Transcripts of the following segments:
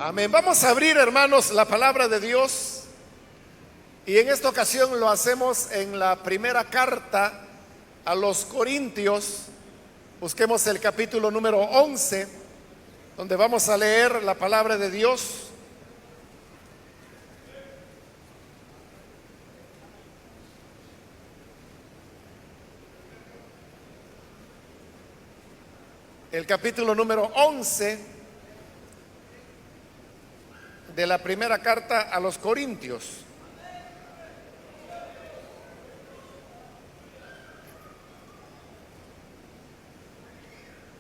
Amén. Vamos a abrir, hermanos, la palabra de Dios. Y en esta ocasión lo hacemos en la primera carta a los Corintios. Busquemos el capítulo número 11, donde vamos a leer la palabra de Dios. El capítulo número 11 de la primera carta a los Corintios.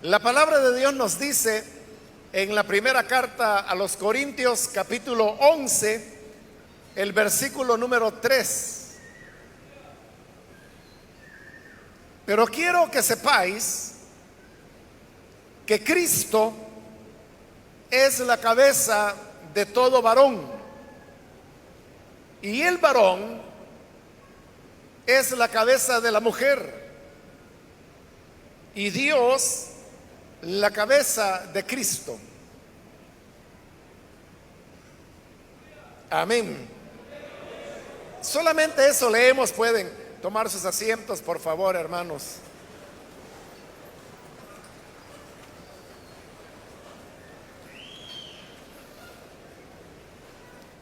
La palabra de Dios nos dice en la primera carta a los Corintios, capítulo 11, el versículo número 3. Pero quiero que sepáis que Cristo es la cabeza de todo varón, y el varón es la cabeza de la mujer, y Dios la cabeza de Cristo. Amén. Solamente eso leemos. Pueden tomar sus asientos, por favor, hermanos.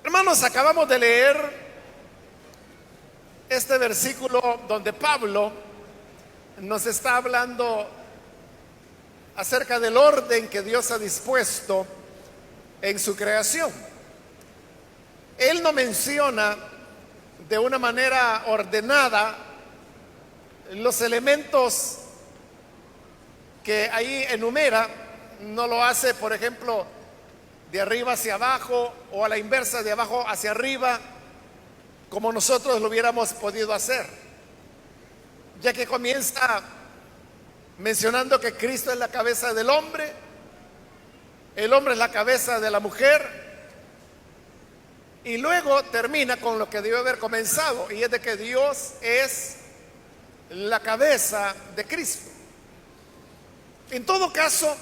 Hermanos, acabamos de leer este versículo donde Pablo nos está hablando acerca del orden que Dios ha dispuesto en su creación. Él no menciona de una manera ordenada los elementos que ahí enumera. No lo hace, por ejemplo, de arriba hacia abajo o a la inversa, de abajo hacia arriba, como nosotros lo hubiéramos podido hacer, ya que comienza mencionando que Cristo es la cabeza del hombre, el hombre es la cabeza de la mujer, y luego termina con lo que debe haber comenzado, y es de que Dios es la cabeza de Cristo. En todo caso,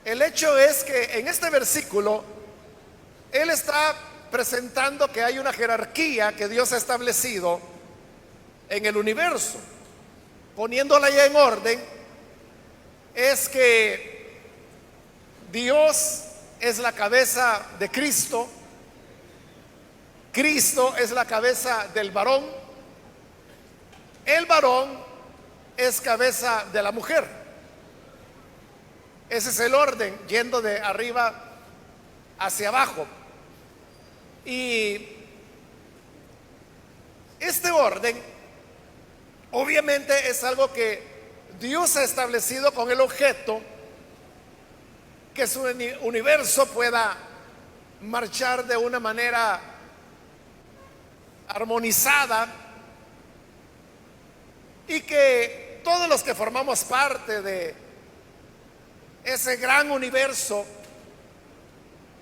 el hecho es que en este versículo él está presentando que hay una jerarquía que Dios ha establecido en el universo. Poniéndola ya en orden, es que Dios es la cabeza de Cristo, Cristo es la cabeza del varón, el varón es cabeza de la mujer. Ese es el orden, yendo de arriba hacia abajo. Y este orden obviamente es algo que Dios ha establecido con el objeto que su universo pueda marchar de una manera armonizada, y que todos los que formamos parte de ese gran universo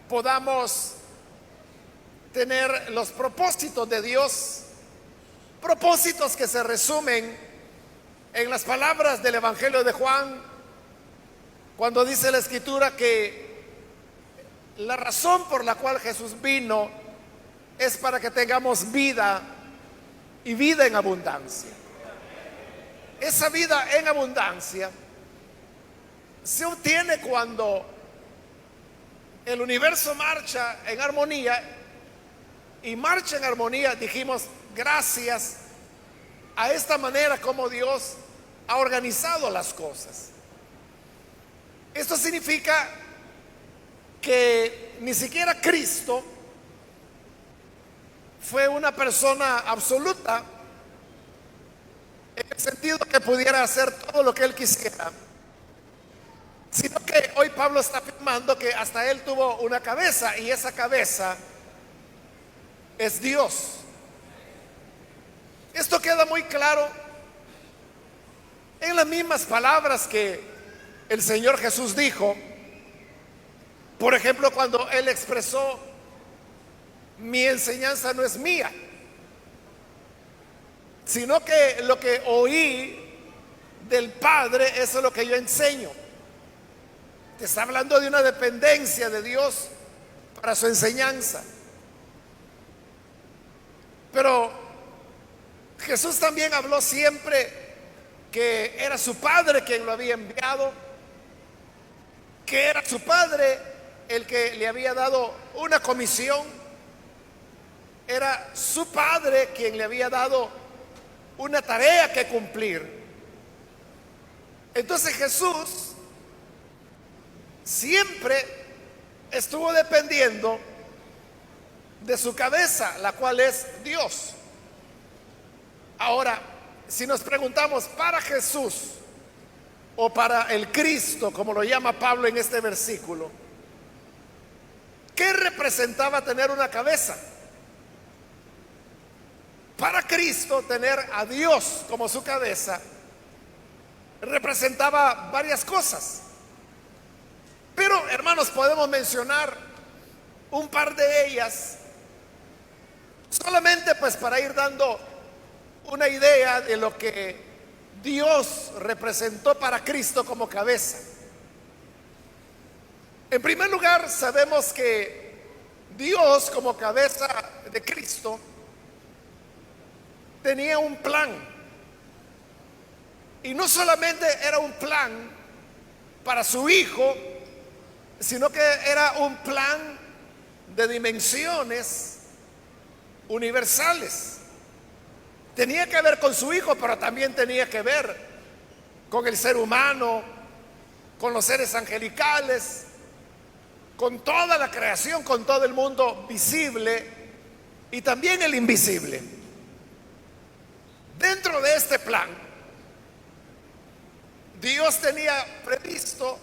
podamos tener los propósitos de Dios, propósitos que se resumen en las palabras del Evangelio de Juan, cuando dice la Escritura que la razón por la cual Jesús vino es para que tengamos vida y vida en abundancia. Esa vida en abundancia se obtiene cuando el universo marcha en armonía, y marcha en armonía, dijimos, gracias a esta manera como Dios ha organizado las cosas. Esto significa que ni siquiera Cristo fue una persona absoluta, en el sentido que pudiera hacer todo lo que él quisiera, sino que hoy Pablo está afirmando que hasta él tuvo una cabeza, y esa cabeza es Dios. Esto queda muy claro en las mismas palabras que el Señor Jesús dijo, por ejemplo, cuando él expresó: mi enseñanza no es mía, sino que lo que oí del Padre, eso es lo que yo enseño. te está hablando de una dependencia de Dios para su enseñanza. Pero Jesús también habló siempre que era su Padre quien lo había enviado, que era su Padre el que le había dado una comisión, era su Padre quien le había dado una tarea que cumplir. Entonces Jesús siempre estuvo dependiendo de su cabeza, la cual es Dios. Ahora, si nos preguntamos, para Jesús o para el Cristo, como lo llama Pablo en este versículo, ¿qué representaba tener una cabeza? Para Cristo, tener a Dios como su cabeza representaba varias cosas. Pero, hermanos, podemos mencionar un par de ellas, solamente pues para ir dando una idea de lo que Dios representó para Cristo como cabeza. En primer lugar, sabemos que Dios como cabeza de Cristo tenía un plan. Y no solamente era un plan para su Hijo, sino que era un plan de dimensiones universales. Tenía que ver con su Hijo, pero también tenía que ver con el ser humano, con los seres angelicales, con toda la creación, con todo el mundo visible y también el invisible. Dentro de este plan, Dios tenía previsto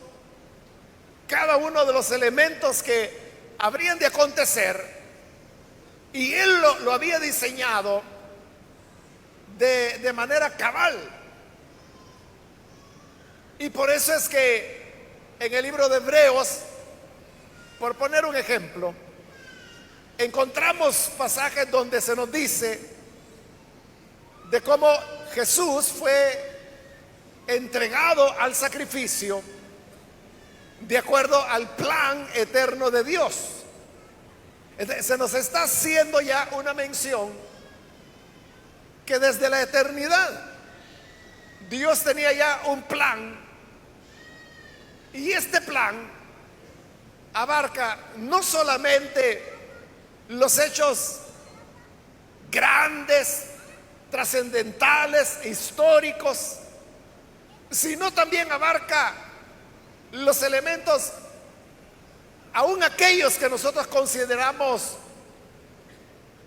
cada uno de los elementos que habrían de acontecer, y Él lo había diseñado de manera cabal. Y por eso es que en el libro de Hebreos, por poner un ejemplo, encontramos pasajes donde se nos dice de cómo Jesús fue entregado al sacrificio de acuerdo al plan eterno de Dios. Se nos está haciendo ya una mención que desde la eternidad Dios tenía ya un plan, y este plan abarca no solamente los hechos grandes, trascendentales, históricos, sino también abarca los elementos, aún aquellos que nosotros consideramos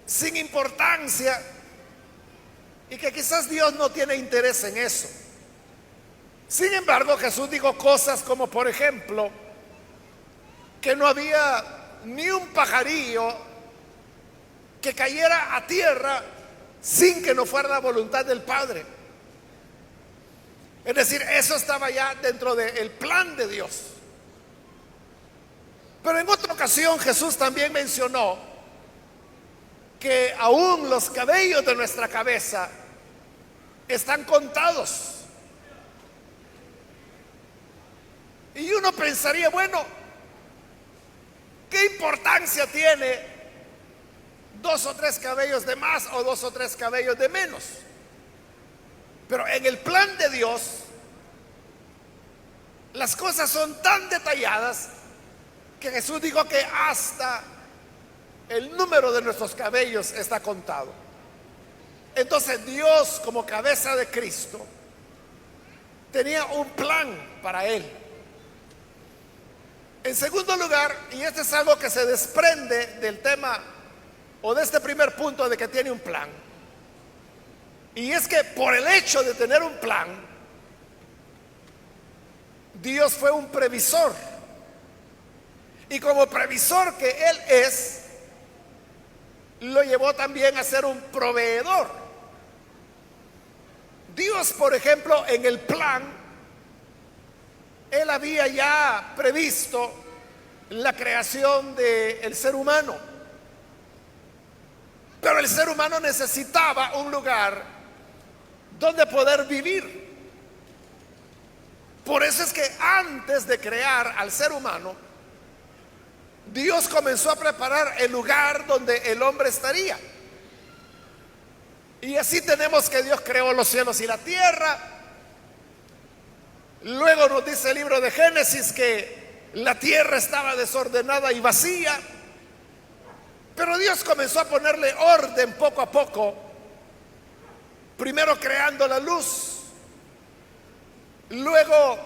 sin importancia y que quizás Dios no tiene interés en eso. Sin embargo, Jesús dijo cosas como, por ejemplo, que no había ni un pajarillo que cayera a tierra sin que no fuera la voluntad del Padre. Es decir, eso estaba ya dentro del plan de Dios. Pero en otra ocasión Jesús también mencionó que aún los cabellos de nuestra cabeza están contados. Y uno pensaría, bueno, ¿qué importancia tiene 2 o 3 cabellos de más o 2 o 3 cabellos de menos? Pero en el plan de Dios, las cosas son tan detalladas que Jesús dijo que hasta el número de nuestros cabellos está contado. Entonces Dios, como cabeza de Cristo, tenía un plan para él. En segundo lugar, y este es algo que se desprende del tema o de este primer punto de que tiene un plan, y es que por el hecho de tener un plan, Dios fue un previsor. Y como previsor que Él es, lo llevó también a ser un proveedor. Dios, por ejemplo, en el plan, Él había ya previsto la creación del ser humano. Pero el ser humano necesitaba un lugar donde poder vivir. Por eso es que antes de crear al ser humano, Dios comenzó a preparar el lugar donde el hombre estaría. Y así tenemos que Dios creó los cielos y la tierra. Luego nos dice el libro de Génesis que la tierra estaba desordenada y vacía. Pero Dios comenzó a ponerle orden poco a poco. Primero creando la luz. Luego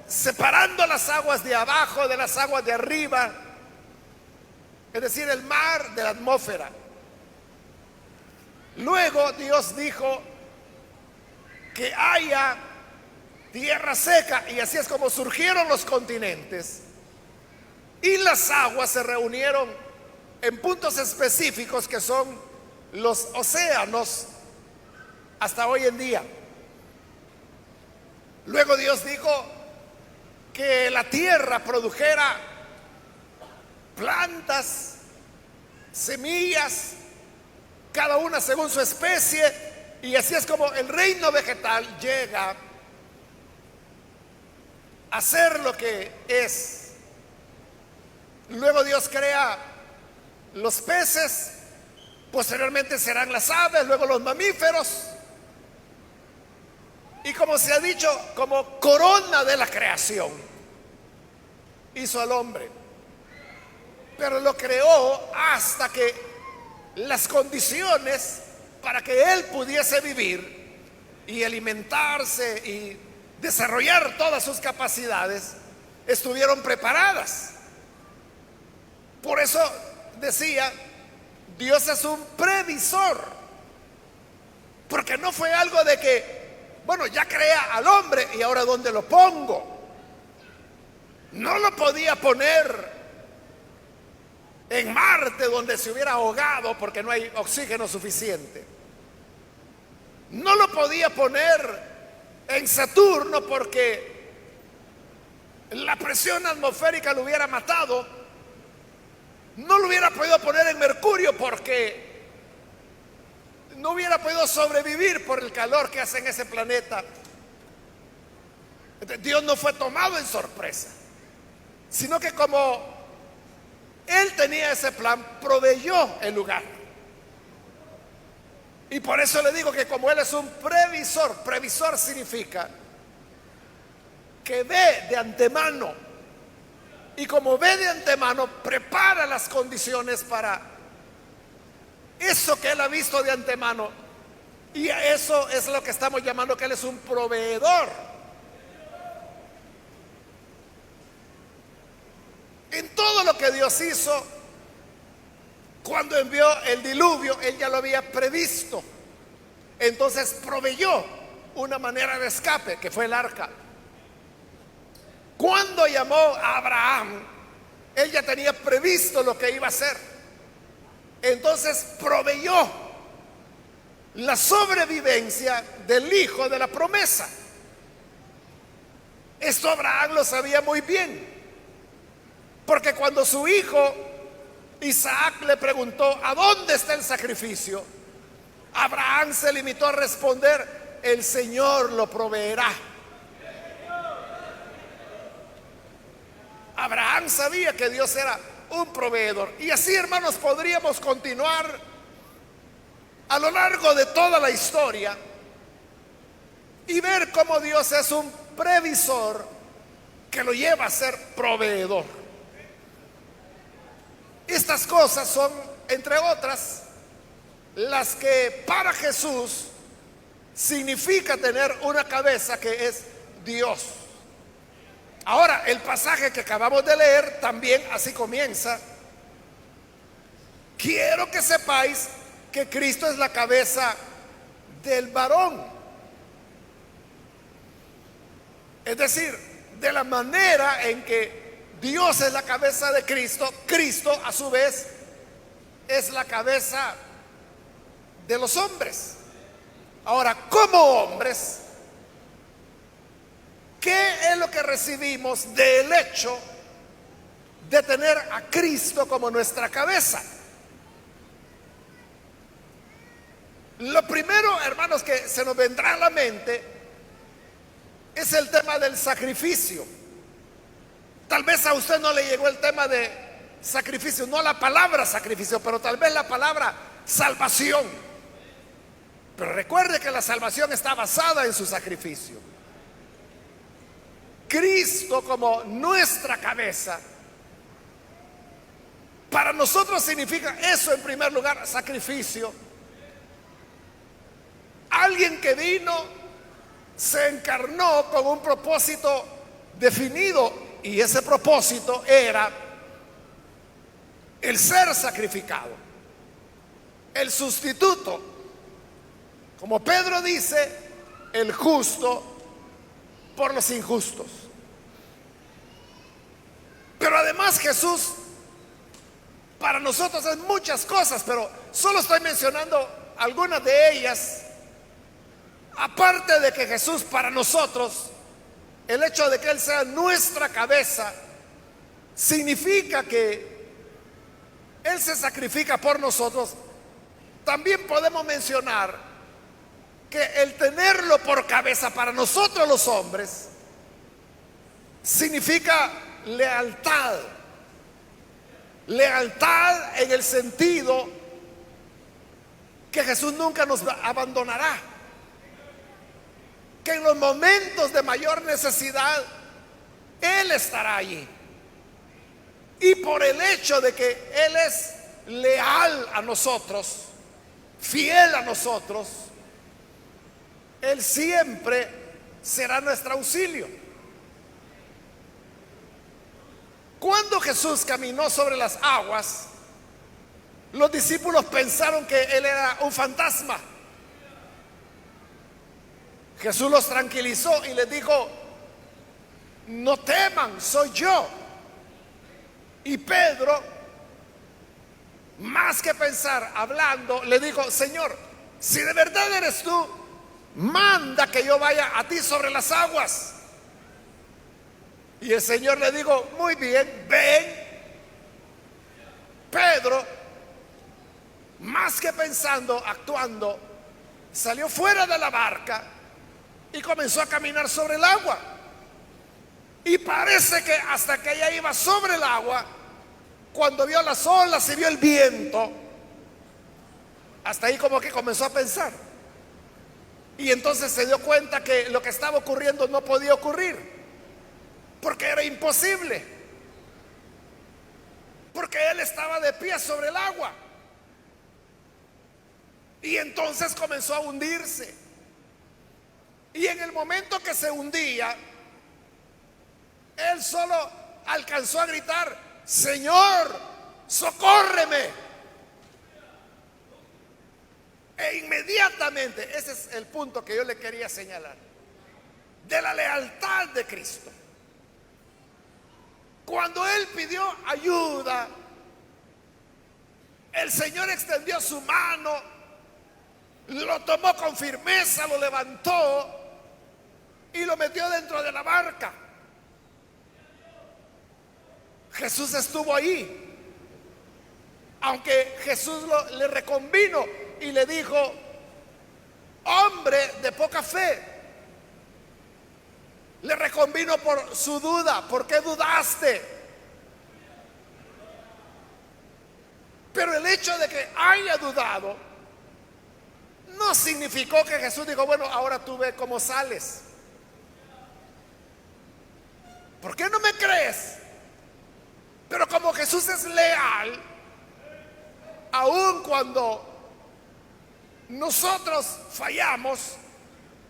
separando las aguas de abajo de las aguas de arriba. Es decir, el mar de la atmósfera. Luego Dios dijo que haya tierra seca, y así es como surgieron los continentes. Y las aguas se reunieron en puntos específicos que son los océanos hasta hoy en día. Luego Dios dijo que la tierra produjera plantas, semillas, cada una según su especie, y así es como el reino vegetal llega a ser lo que es. Luego Dios crea los peces, posteriormente serán las aves, luego los mamíferos, y como se ha dicho, como corona de la creación, hizo al hombre. Pero lo creó hasta que las condiciones para que él pudiese vivir y alimentarse y desarrollar todas sus capacidades estuvieron preparadas. Por eso decía, Dios es un previsor, porque no fue algo de que, bueno, ya crea al hombre y ahora ¿dónde lo pongo? No lo podía poner en Marte, donde se hubiera ahogado porque no hay oxígeno suficiente. No lo podía poner en Saturno porque la presión atmosférica lo hubiera matado. No lo hubiera podido poner en Mercurio porque no hubiera podido sobrevivir por el calor que hace en ese planeta. Dios no fue tomado en sorpresa, sino que como Él tenía ese plan, proveyó el lugar. Y por eso le digo que como Él es un previsor, previsor significa que ve de antemano. Y como ve de antemano, prepara las condiciones para eso que Él ha visto de antemano. Y a eso es lo que estamos llamando que Él es un proveedor. En todo lo que Dios hizo, cuando envió el diluvio, Él ya lo había previsto. Entonces proveyó una manera de escape, que fue el arca. Cuando llamó a Abraham, Él ya tenía previsto lo que iba a hacer. Entonces proveyó la sobrevivencia del hijo de la promesa. Esto Abraham lo sabía muy bien. Porque cuando su hijo Isaac le preguntó ¿a dónde está el sacrificio?, Abraham se limitó a responder: el Señor lo proveerá. Abraham sabía que Dios era un proveedor. Y así, hermanos, podríamos continuar a lo largo de toda la historia y ver cómo Dios es un previsor que lo lleva a ser proveedor. Estas cosas son, entre otras, las que para Jesús significa tener una cabeza que es Dios. Ahora, el pasaje que acabamos de leer también así comienza: quiero que sepáis que Cristo es la cabeza del varón. Es decir, de la manera en que Dios es la cabeza de Cristo, Cristo a su vez es la cabeza de los hombres. Ahora, como hombres, ¿qué es lo que recibimos del hecho de tener a Cristo como nuestra cabeza? Lo primero, hermanos, que se nos vendrá a la mente es el tema del sacrificio. Tal vez a usted no le llegó el tema de sacrificio, no la palabra sacrificio, pero tal vez la palabra salvación. Pero recuerde que la salvación está basada en su sacrificio. Cristo como nuestra cabeza, para nosotros significa eso en primer lugar, sacrificio. Alguien que vino, se encarnó con un propósito definido, y ese propósito era el ser sacrificado, el sustituto. Como Pedro dice, el justo por los injustos. Pero además Jesús para nosotros es muchas cosas, pero solo estoy mencionando algunas de ellas. Aparte de que Jesús para nosotros, el hecho de que Él sea nuestra cabeza, significa que Él se sacrifica por nosotros. También podemos mencionar que el tenerlo por cabeza para nosotros los hombres significa lealtad. Lealtad en el sentido que Jesús nunca nos abandonará, que en los momentos de mayor necesidad Él estará allí. Y por el hecho de que Él es leal a nosotros, fiel a nosotros, Él siempre será nuestro auxilio. Cuando Jesús caminó sobre las aguas, los discípulos pensaron que Él era un fantasma. Jesús los tranquilizó y les dijo: no teman, soy yo. Y Pedro, más que pensar, hablando, le dijo: Señor, si de verdad eres tú, manda que yo vaya a ti sobre las aguas. Y el Señor le dijo: muy bien, ven. Pedro, más que pensando, actuando, salió fuera de la barca y comenzó a caminar sobre el agua. Y parece que hasta que ella iba sobre el agua, cuando vio las olas y vio el viento, hasta ahí como que comenzó a pensar. Y entonces se dio cuenta que lo que estaba ocurriendo no podía ocurrir, porque era imposible, porque él estaba de pie sobre el agua. Y entonces comenzó a hundirse. Y en el momento que se hundía, él solo alcanzó a gritar: Señor, socórreme. E inmediatamente, ese es el punto que yo le quería señalar, de la lealtad de Cristo. Cuando él pidió ayuda, el Señor extendió su mano, lo tomó con firmeza, lo levantó y lo metió dentro de la barca. Jesús estuvo ahí, aunque Jesús le reconvino y le dijo: hombre de poca fe. Le reconvino por su duda. ¿Por qué dudaste? Pero el hecho de que haya dudado no significó que Jesús dijo: bueno, ahora tú ve cómo sales. ¿Por qué no me crees? Pero como Jesús es leal, aun cuando nosotros fallamos,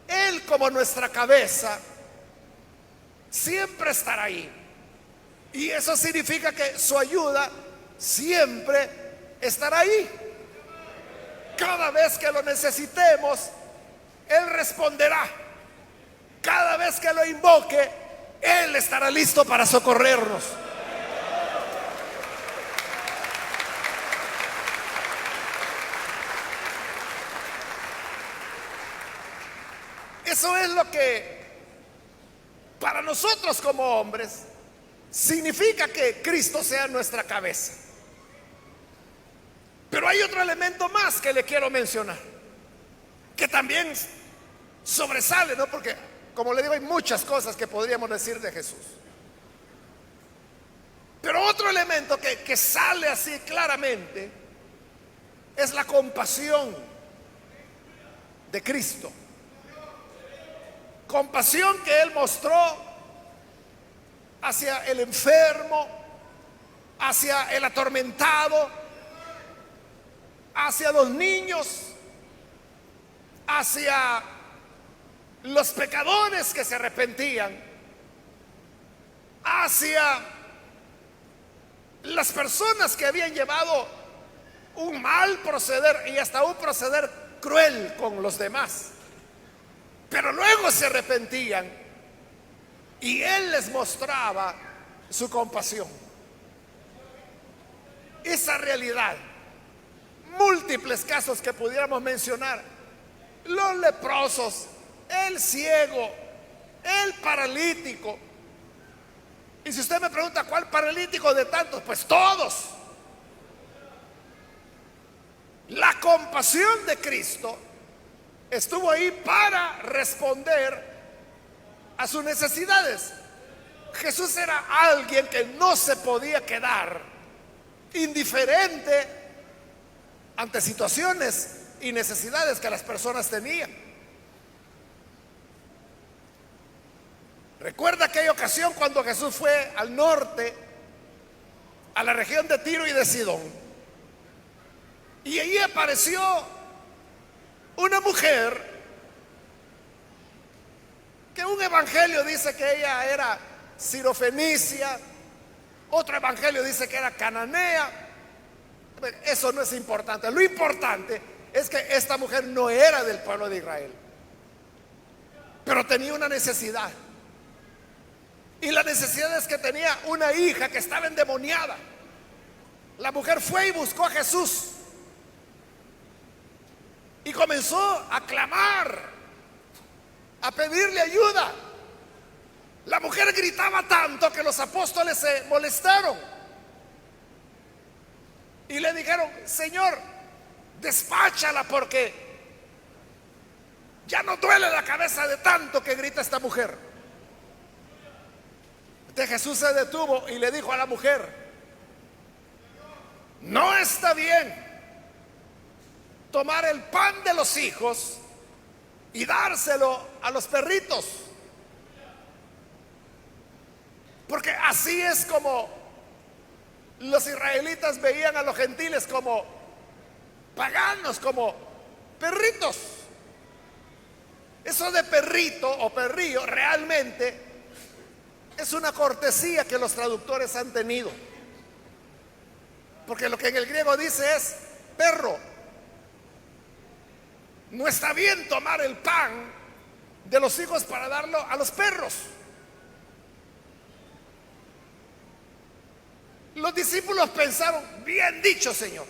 Él como nuestra cabeza siempre estará ahí. Y eso significa que su ayuda siempre estará ahí. Cada vez que lo necesitemos, Él responderá. Cada vez que lo invoque, Él estará listo para socorrernos. Eso es lo que para nosotros como hombres significa que Cristo sea nuestra cabeza. Pero hay otro elemento más que le quiero mencionar, que también sobresale, ¿no? Porque Como le digo, hay muchas cosas que podríamos decir de Jesús. Pero otro elemento que sale así claramente es la compasión de Cristo. Compasión que Él mostró hacia el enfermo, hacia el atormentado, hacia los niños, hacia los pecadores que se arrepentían, hacia las personas que habían llevado un mal proceder y hasta un proceder cruel con los demás, pero luego se arrepentían y Él les mostraba su compasión. Esa realidad, múltiples casos que pudiéramos mencionar: los leprosos, el ciego, el paralítico. Y si usted me pregunta cuál paralítico de tantos, pues todos. La compasión de Cristo estuvo ahí para responder a sus necesidades. Jesús era alguien que no se podía quedar indiferente ante situaciones y necesidades que las personas tenían. Recuerda aquella ocasión cuando Jesús fue al norte, a la región de Tiro y de Sidón, y allí apareció una mujer que un evangelio dice que ella era sirofenicia, otro evangelio dice que era cananea. Eso no es importante. Lo importante es que esta mujer no era del pueblo de Israel, pero tenía una necesidad. Y la necesidad es que tenía una hija que estaba endemoniada. La mujer fue y buscó a Jesús y comenzó a clamar, a pedirle ayuda. La mujer gritaba tanto que los apóstoles se molestaron y le dijeron: Señor, despáchala porque ya no duele la cabeza de tanto que grita esta mujer. Entonces Jesús se detuvo y le dijo a la mujer: no está bien tomar el pan de los hijos y dárselo a los perritos, porque así es como los israelitas veían a los gentiles, como paganos, como perritos. Eso de perrito o perrillo realmente es una cortesía que los traductores han tenido, porque lo que en el griego dice es perro. No está bien tomar el pan de los hijos para darlo a los perros. Los discípulos pensaron: bien dicho, Señor,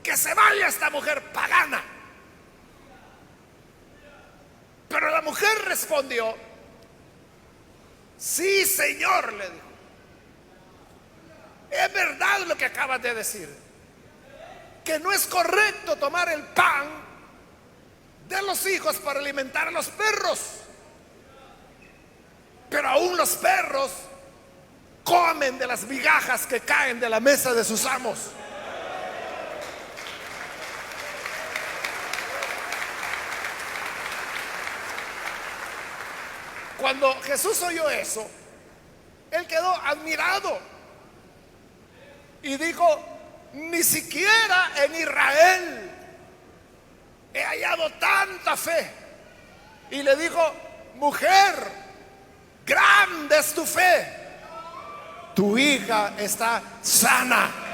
que se vaya esta mujer pagana. Pero la mujer respondió: sí, Señor, le dijo, es verdad lo que acabas de decir, que no es correcto tomar el pan de los hijos para alimentar a los perros, pero aún los perros comen de las migajas que caen de la mesa de sus amos. Cuando Jesús oyó eso, Él quedó admirado y dijo: ni siquiera en Israel he hallado tanta fe. Y le dijo: mujer, grande es tu fe, tu hija está sana.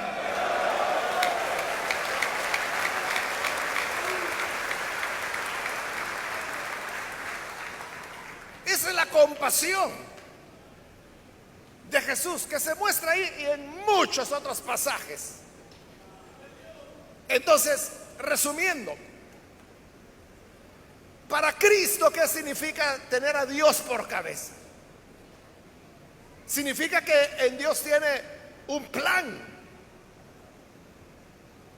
Esa es la compasión de Jesús, que se muestra ahí y en muchos otros pasajes. Entonces, resumiendo, para Cristo, ¿qué significa tener a Dios por cabeza? Significa que en Dios tiene un plan,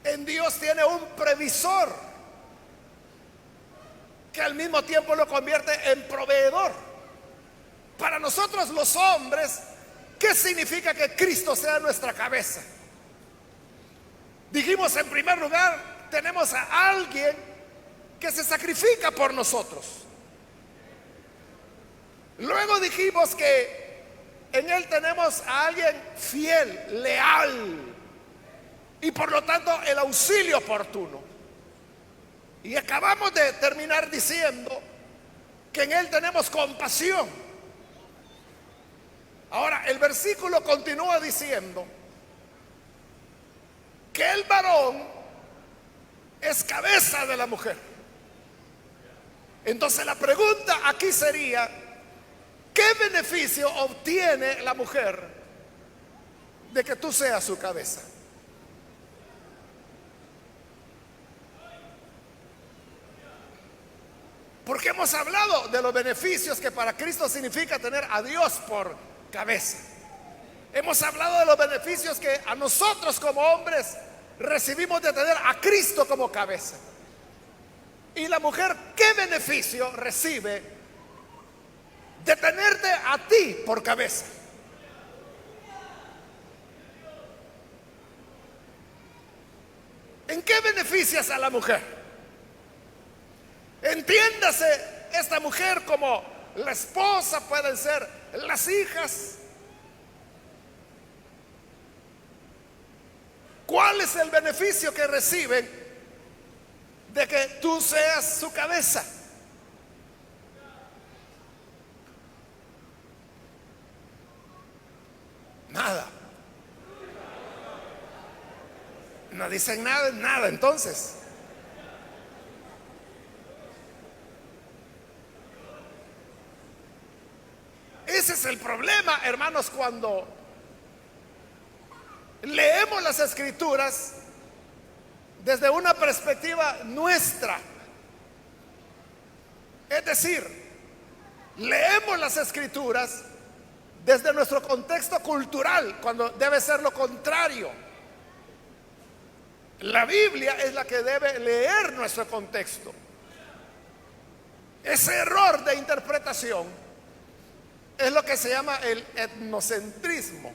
en Dios tiene un previsor que al mismo tiempo lo convierte en proveedor. Para nosotros los hombres, ¿qué significa que Cristo sea nuestra cabeza? Dijimos, en primer lugar, tenemos a alguien que se sacrifica por nosotros. Luego dijimos que en Él tenemos a alguien fiel, leal, y por lo tanto el auxilio oportuno. Y acabamos de terminar diciendo que en Él tenemos compasión. Ahora, el versículo continúa diciendo que el varón es cabeza de la mujer. Entonces la pregunta aquí sería, ¿qué beneficio obtiene la mujer de que tú seas su cabeza? Porque hemos hablado de los beneficios que para Cristo significa tener a Dios por cabeza. Hemos hablado de los beneficios que a nosotros como hombres recibimos de tener a Cristo como cabeza. Y la mujer, ¿qué beneficio recibe de tenerte a ti por cabeza? ¿En qué beneficias a la mujer? Entiéndase esta mujer como la esposa, pueden ser las hijas. ¿Cuál es el beneficio que reciben de que tú seas su cabeza? Nada. No dicen nada, nada entonces. Ese es el problema, hermanos, cuando leemos las Escrituras desde una perspectiva nuestra. Es decir, leemos las Escrituras desde nuestro contexto cultural, cuando debe ser lo contrario. La Biblia es la que debe leer nuestro contexto. Ese error de interpretación es lo que se llama el etnocentrismo,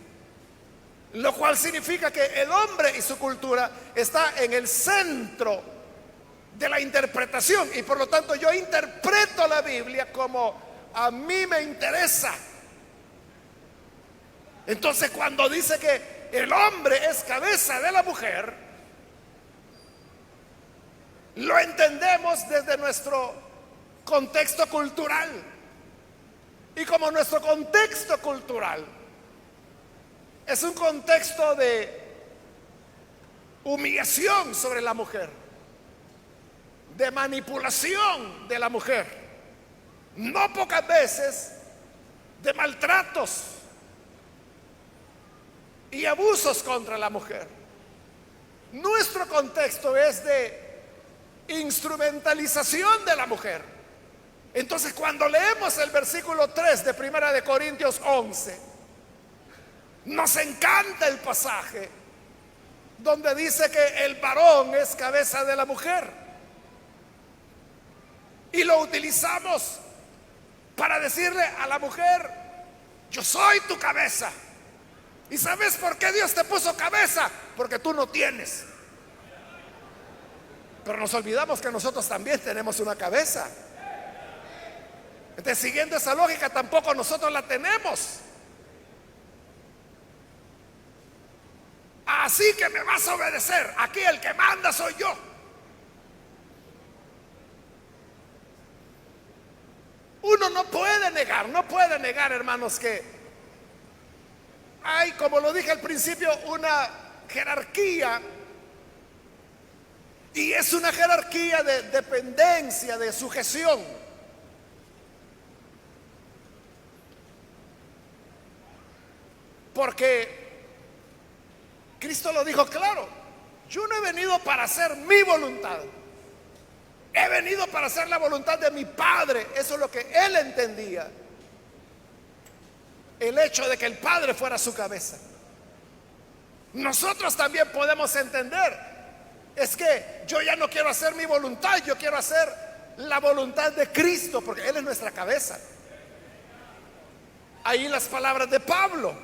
lo cual significa que el hombre y su cultura está en el centro de la interpretación, y por lo tanto yo interpreto la Biblia como a mí me interesa. Entonces, cuando dice que el hombre es cabeza de la mujer, lo entendemos desde nuestro contexto cultural. Y como nuestro contexto cultural es un contexto de humillación sobre la mujer, de manipulación de la mujer, no pocas veces de maltratos y abusos contra la mujer, nuestro contexto es de instrumentalización de la mujer. Entonces, cuando leemos el versículo 3 de Primera de Corintios 11, nos encanta el pasaje donde dice que el varón es cabeza de la mujer, y lo utilizamos para decirle a la mujer: yo soy tu cabeza. ¿Y sabes por qué Dios te puso cabeza? Porque tú no tienes. Pero nos olvidamos que nosotros también tenemos una cabeza. Entonces, siguiendo esa lógica, tampoco nosotros la tenemos. Así que me vas a obedecer. Aquí el que manda soy yo. Uno no puede negar, hermanos, que hay, como lo dije al principio, una jerarquía. Y es una jerarquía de dependencia, de sujeción. Porque Cristo lo dijo claro: yo no he venido para hacer mi voluntad, he venido para hacer la voluntad de mi Padre. Eso es lo que Él entendía, el hecho de que el Padre fuera su cabeza. Nosotros también podemos entender: es que yo ya no quiero hacer mi voluntad, yo quiero hacer la voluntad de Cristo, porque Él es nuestra cabeza. Ahí las palabras de Pablo: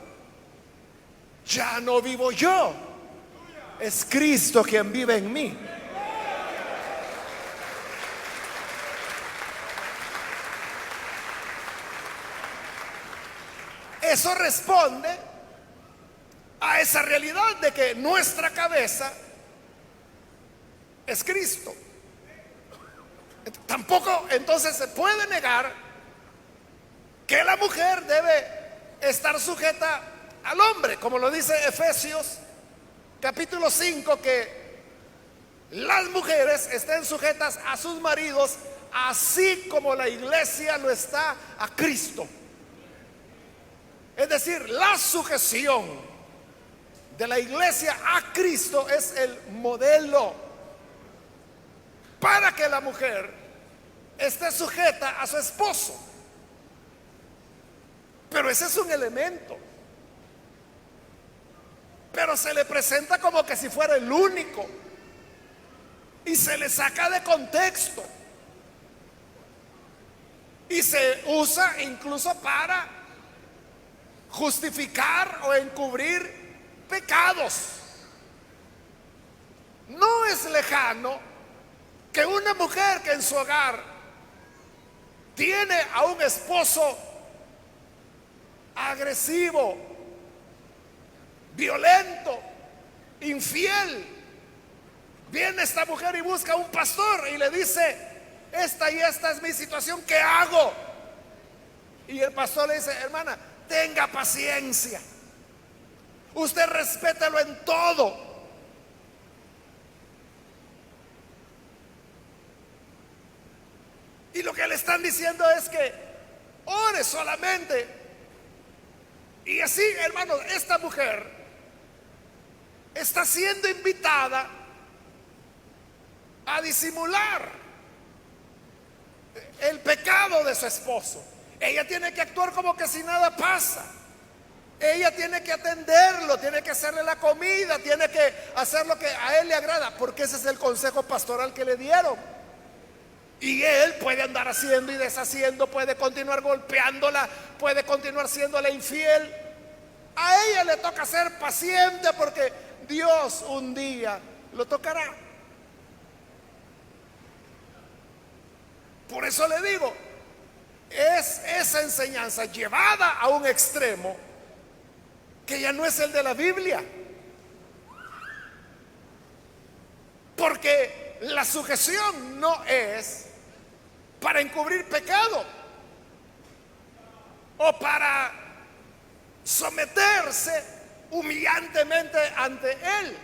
ya no vivo yo, es Cristo quien vive en mí. Eso responde a esa realidad de que nuestra cabeza es Cristo. Tampoco entonces se puede negar que la mujer debe estar sujeta al hombre, como lo dice Efesios capítulo 5, que las mujeres estén sujetas a sus maridos, así como la iglesia lo está a Cristo. Es decir, la sujeción de la iglesia a Cristo es el modelo para que la mujer esté sujeta a su esposo. Pero ese es un elemento. Pero se le presenta como que si fuera el único. Y se le saca de contexto. Y se usa incluso para justificar o encubrir pecados. No es lejano que una mujer que en su hogar tiene a un esposo agresivo, violento, infiel, viene esta mujer y busca a un pastor y le dice: esta y esta es mi situación, ¿qué hago? Y el pastor le dice: hermana, tenga paciencia, usted respételo en todo. Y lo que le están diciendo es que ore solamente. Y así, hermanos, esta mujer está siendo invitada a disimular el pecado de su esposo. Ella tiene que actuar como que si nada pasa. Ella tiene que atenderlo, tiene que hacerle la comida, tiene que hacer lo que a él le agrada, porque ese es el consejo pastoral que le dieron. Y él puede andar haciendo y deshaciendo, puede continuar golpeándola, puede continuar siéndole infiel. A ella le toca ser paciente, porque Dios un día lo tocará. Por eso le digo, es esa enseñanza llevada a un extremo que ya no es el de la Biblia. Porque la sujeción no es para encubrir pecado o para someterse humillantemente ante él.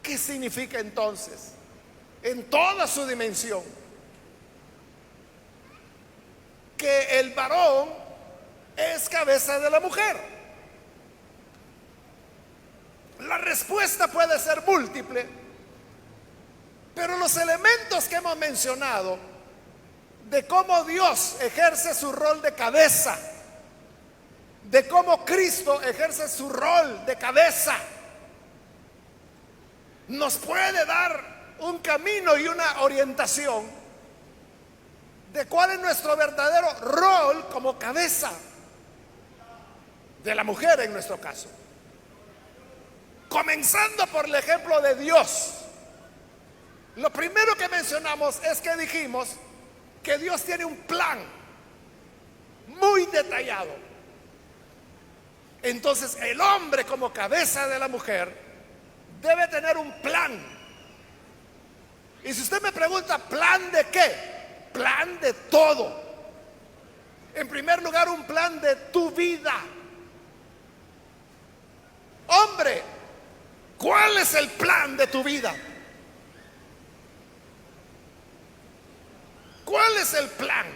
¿Qué significa entonces? En toda su dimensión, que el varón es cabeza de la mujer. La respuesta puede ser múltiple, pero los elementos que hemos mencionado de cómo Dios ejerce su rol de cabeza, de cómo Cristo ejerce su rol de cabeza, nos puede dar un camino y una orientación de cuál es nuestro verdadero rol como cabeza de la mujer en nuestro caso. Comenzando por el ejemplo de Dios. Lo primero que mencionamos es que dijimos que Dios tiene un plan muy detallado. Entonces el hombre como cabeza de la mujer debe tener un plan. Y si usted me pregunta, ¿plan de qué? Plan de todo. En primer lugar, un plan de tu vida. Hombre, ¿cuál es el plan de tu vida? ¿Cuál es el plan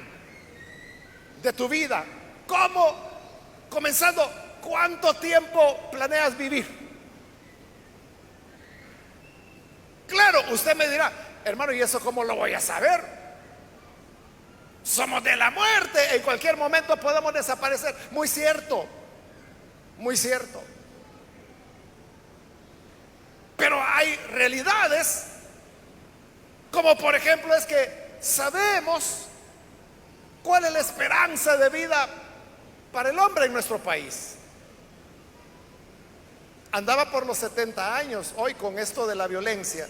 de tu vida? ¿Cómo? Comenzando, ¿cuánto tiempo planeas vivir? Claro, usted me dirá, hermano, ¿y eso cómo lo voy a saber? Somos de la muerte, en cualquier momento podemos desaparecer. Muy cierto, muy cierto. Pero hay realidades Como por ejemplo es que sabemos cuál es la esperanza de vida para el hombre en nuestro país. Andaba por los 70 años hoy con esto de la violencia,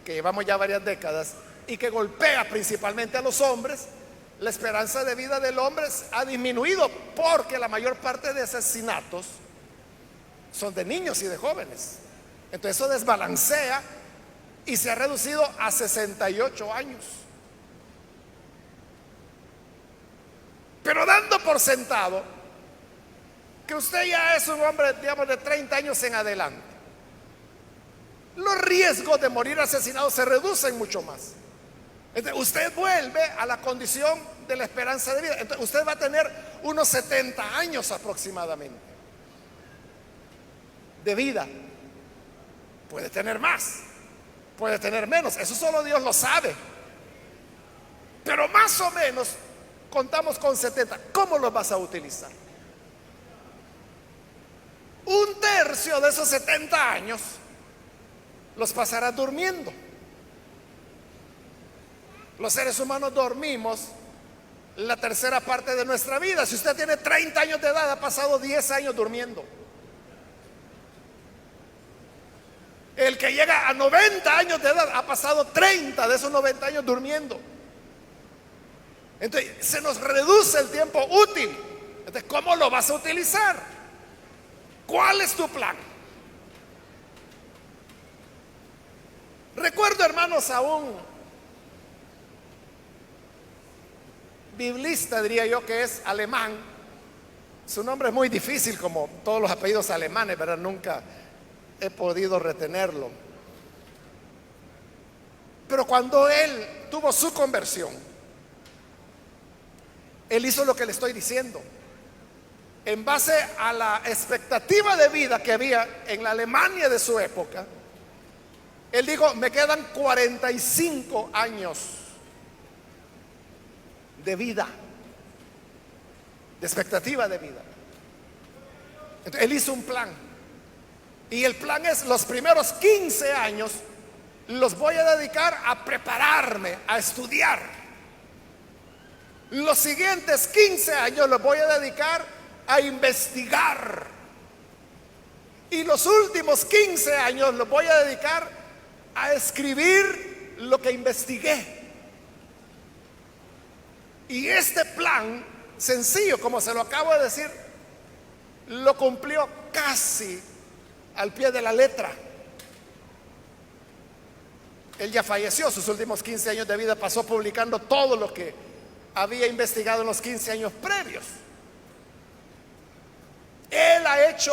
que llevamos ya varias décadas y que golpea principalmente a los hombres. La esperanza de vida del hombre ha disminuido porque la mayor parte de asesinatos son de niños y de jóvenes. Entonces eso desbalancea y se ha reducido a 68 años. Pero dando por sentado que usted ya es un hombre, digamos, de 30 años en adelante, los riesgos de morir asesinado se reducen mucho más. Entonces, usted vuelve a la condición de la esperanza de vida. Entonces, usted va a tener unos 70 años aproximadamente de vida. Puede tener más, puede tener menos, eso solo Dios lo sabe. Pero más o menos contamos con 70. ¿Cómo los vas a utilizar? Un tercio de esos 70 años los pasarás durmiendo. Los seres humanos dormimos la tercera parte de nuestra vida. Si usted tiene 30 años de edad, ha pasado 10 años durmiendo. El que llega a 90 años de edad ha pasado 30 de esos 90 años durmiendo. Entonces se nos reduce el tiempo útil. Entonces, ¿cómo lo vas a utilizar? ¿Cuál es tu plan? Recuerdo, hermanos, a un biblista, diría yo, que es alemán. Su nombre es muy difícil, como todos los apellidos alemanes, ¿verdad? Nunca he podido retenerlo. Pero cuando él tuvo su conversión, él hizo lo que le estoy diciendo. En base a la expectativa de vida que había en la Alemania de su época, él dijo: me quedan 45 años de vida, de expectativa de vida. Entonces, él hizo un plan. Y el plan es: los primeros 15 años los voy a dedicar a prepararme, a estudiar. Los siguientes 15 años los voy a dedicar a investigar. Y los últimos 15 años los voy a dedicar a escribir lo que investigué. Y este plan sencillo, como se lo acabo de decir, lo cumplió casi al pie de la letra. Él ya falleció, sus últimos 15 años de vida pasó publicando todo lo que había investigado en los 15 años previos. Él ha hecho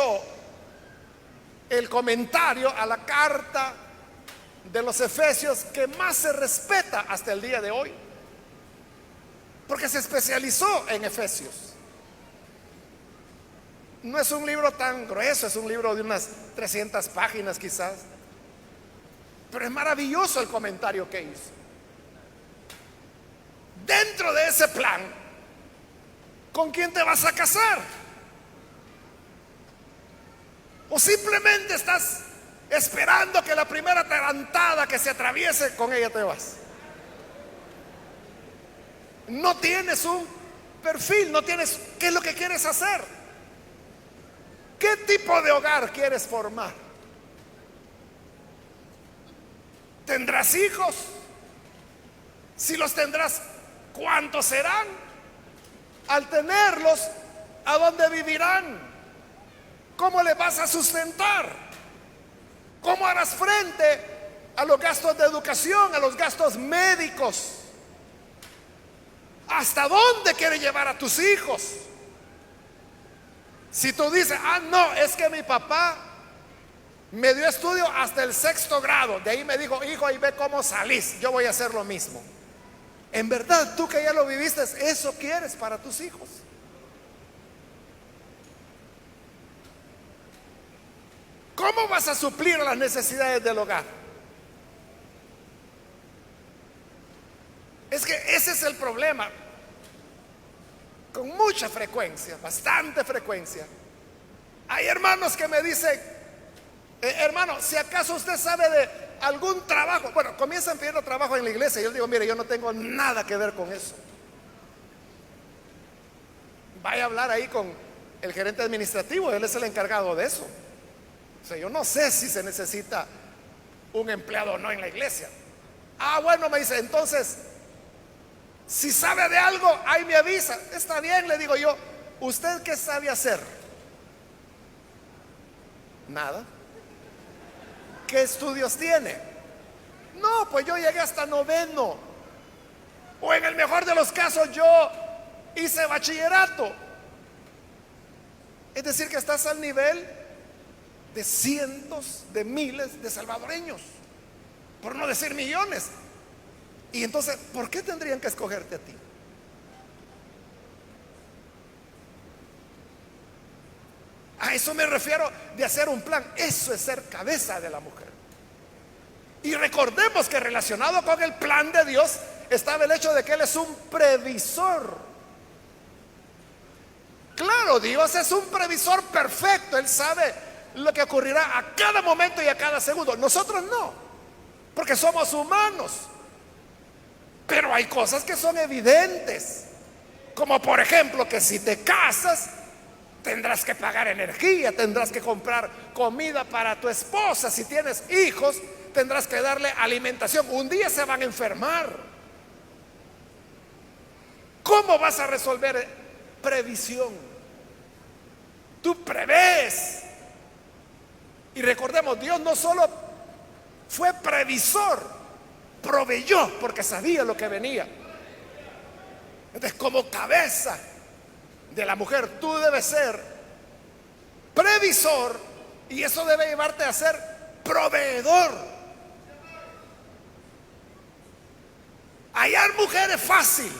el comentario a la carta de los Efesios que más se respeta hasta el día de hoy, porque se especializó en Efesios. No es un libro tan grueso, es un libro de unas 300 páginas quizás, pero es maravilloso el comentario que hizo. Dentro de ese plan, ¿con quién te vas a casar? ¿O simplemente estás esperando que la primera tarantada que se atraviese, con ella te vas? No tienes un perfil, no tienes qué es lo que quieres hacer. ¿Qué tipo de hogar quieres formar? ¿Tendrás hijos? Si los tendrás, ¿cuántos serán? Al tenerlos, ¿a dónde vivirán? ¿Cómo les vas a sustentar? ¿Cómo harás frente a los gastos de educación, a los gastos médicos? ¿Hasta dónde quieres llevar a tus hijos? Si tú dices: no, es que mi papá me dio estudio hasta el 6º grado, de ahí me dijo: hijo, ahí ve cómo salís, yo voy a hacer lo mismo. En verdad, tú que ya lo viviste, ¿eso quieres para tus hijos? ¿Cómo vas a suplir las necesidades del hogar? Es que ese es el problema. Con mucha frecuencia, bastante frecuencia, hay hermanos que me dicen: hermano, si acaso usted sabe algún trabajo, bueno, comienzan pidiendo trabajo en la iglesia. Y yo digo, mire, yo no tengo nada que ver con eso. Vaya a hablar ahí con el gerente administrativo, él es el encargado de eso. O sea, yo no sé si se necesita un empleado o no en la iglesia. Ah, bueno, me dice, entonces, si sabe de algo, ahí me avisa. Está bien, le digo yo. ¿Usted qué sabe hacer? Nada. ¿Qué estudios tiene? No, pues yo llegué hasta noveno. O en el mejor de los casos yo hice bachillerato. Es decir, que estás al nivel de cientos de miles de salvadoreños, por no decir millones. Y entonces, ¿por qué tendrían que escogerte a ti? A eso me refiero de hacer un plan. Eso es ser cabeza de la mujer. Y recordemos que relacionado con el plan de Dios estaba el hecho de que Él es un previsor. Claro, Dios es un previsor perfecto. Él sabe lo que ocurrirá a cada momento y a cada segundo. Nosotros no, porque somos humanos. Pero hay cosas que son evidentes, como por ejemplo que si te casas tendrás que pagar energía, tendrás que comprar comida para tu esposa. Si tienes hijos, tendrás que darle alimentación. Un día se van a enfermar. ¿Cómo vas a resolver? Previsión. Tú prevés. Y recordemos, Dios no solo fue previsor, proveyó porque sabía lo que venía. Entonces, como cabeza de la mujer, tú debes ser previsor, y eso debe llevarte a ser proveedor. Hallar mujer es fácil.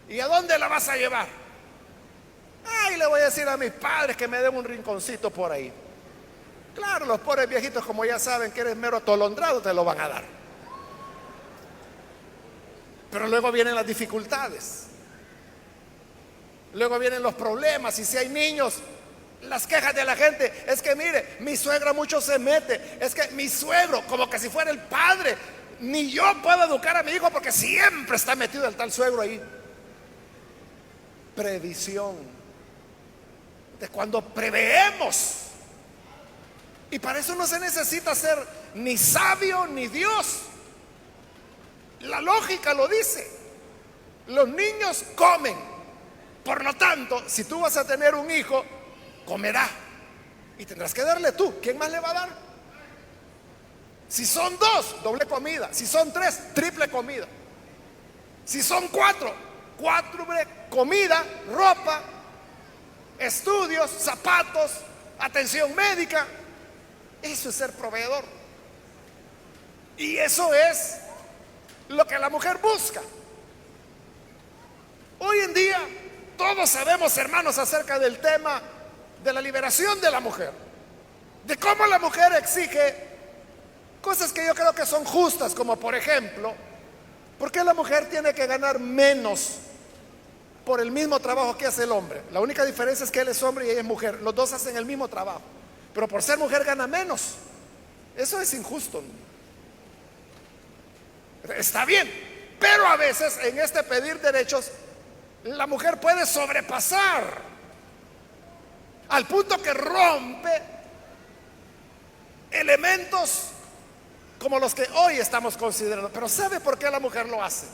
¿Y a dónde la vas a llevar? Ay, le voy a decir a mis padres que me den un rinconcito por ahí. Claro, los pobres viejitos, como ya saben que eres mero atolondrado, te lo van a dar. Pero luego vienen las dificultades. Luego vienen los problemas. Y si hay niños, las quejas de la gente es que mire, mi suegra mucho se mete. Es que mi suegro, como que si fuera el padre, ni yo puedo educar a mi hijo porque siempre está metido el tal suegro ahí. Previsión. De cuando preveemos. Y para eso no se necesita ser ni sabio ni Dios. La lógica lo dice. Los niños comen. Por lo tanto, si tú vas a tener un hijo, comerá. Y tendrás que darle tú. ¿Quién más le va a dar? Si son dos, doble comida. Si son tres, triple comida. Si son cuatro, cuádruple comida, ropa, estudios, zapatos, atención médica. Eso es ser proveedor. Y eso es lo que la mujer busca. Hoy en día todos sabemos, hermanos, acerca del tema de la liberación de la mujer, de cómo la mujer exige cosas que yo creo que son justas, como por ejemplo, ¿por qué la mujer tiene que ganar menos por el mismo trabajo que hace el hombre? La única diferencia es que él es hombre y ella es mujer. Los dos hacen el mismo trabajo, pero por ser mujer gana menos. Eso es injusto. Está bien, pero a veces en este pedir derechos la mujer puede sobrepasar al punto que rompe elementos como los que hoy estamos considerando. Pero ¿sabe por qué la mujer lo hace?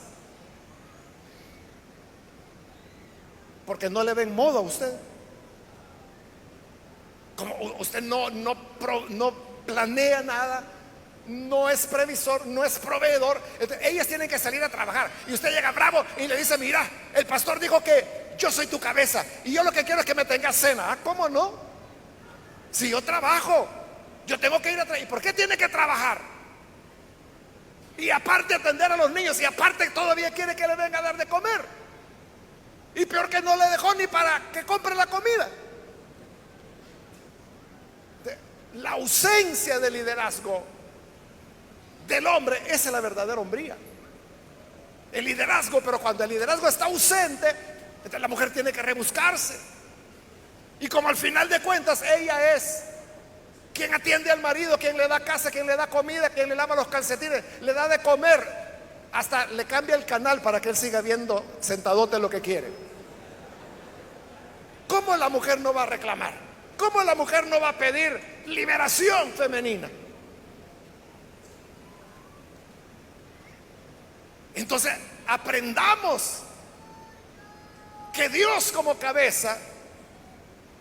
Porque no le ven modo a usted. Como usted no planea nada, no es previsor, no es proveedor. Entonces, ellas tienen que salir a trabajar y usted llega bravo y le dice: mira, el pastor dijo que yo soy tu cabeza y yo lo que quiero es que me tengas cena. Ah, ¿cómo no? Si yo trabajo, yo tengo que ir a trabajar. ¿Y por qué tiene que trabajar? Y aparte atender a los niños, y aparte todavía quiere que le venga a dar de comer. Y peor que no le dejó ni para que compre la comida. La ausencia de liderazgo del hombre, esa es la verdadera hombría. El liderazgo, pero cuando el liderazgo está ausente, entonces la mujer tiene que rebuscarse. Y como al final de cuentas ella es ¿Quién atiende al marido? ¿Quién le da casa? ¿Quién le da comida? ¿Quién le lava los calcetines? ¿Le da de comer? Hasta le cambia el canal para que él siga viendo sentadote lo que quiere. ¿Cómo la mujer no va a reclamar? ¿Cómo la mujer no va a pedir liberación femenina? Entonces, aprendamos que Dios como cabeza